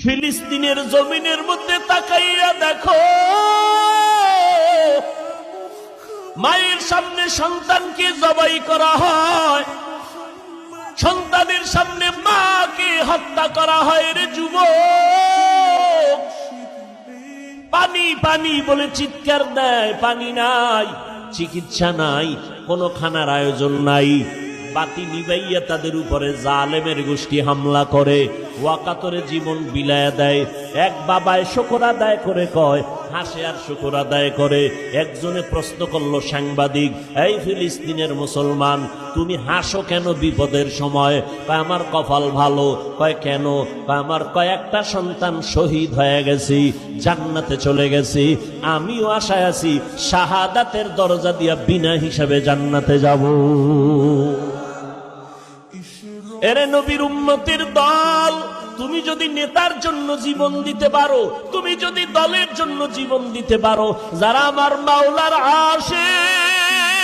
ফিলিস্তিনের জমিনের মধ্যে তাকাইয়া দেখো, মায়ের সামনে সন্তানকে জবাই করা হয়, সন্তানের সামনে মাকে হত্যা করা হয়। রে যুবক, পানি পানি বলে চিৎকার দেয়, পানি নাই, চিকিৎসা নাই, কোনো খানার আয়োজন নাই। বাতি নিবাইয়া তাদের উপরে জালেমের গোষ্ঠী হামলা করে, ওয়াকাতরে জীবন বিলায়া দেয়। এক বাবায় শুকর আদায় করে কয়, হাসে আর শুকর আদায় করে। একজনে প্রশ্ন করলো সাংবাদিক, এই ফিলিস্তিনের মুসলমান, তুমি হাসো কেন বিপদের সময়? কয় আমার কপাল ভালো। কয় কেন? কয় আমার কয়েকটা সন্তান শহীদ হয়ে গেছি, জান্নাতে চলে গেছি, আমিও আশায় আছি শাহাদাতের দরজা দিয়া বিনা হিসাবে জান্নাতে যাব। এরে নবীর উম্মতের দল, তুমি যদি নেতার জন্য জীবন দিতে পারো, তুমি যদি দলের জন্য জীবন দিতে পারো, যারা আমার মাওলার আশিক,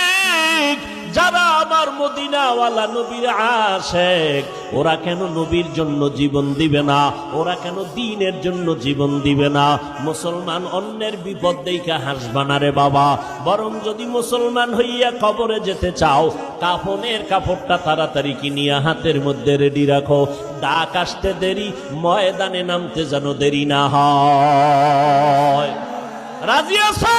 যারা আমার মদিনাওয়ালা নবীর আশিক, ওরা কেন নবীর জন্য জীবন দিবে না? ওরা কেন দ্বীনের জন্য জীবন দিবে না? মুসলমান অন্যের বিপদ দেইখা হাসবা না রে বাবা, বরং যদি মুসলমান হইয়া কবরে যেতে চাও, কাফনের কাপড়টা তাড়াতাড়ি কিনিয়া হাতের মধ্যে রেডি রাখো। ডাক আসতে দেরি, ময়দানে নামতে যেন দেরি না হয়। রাজি আছো?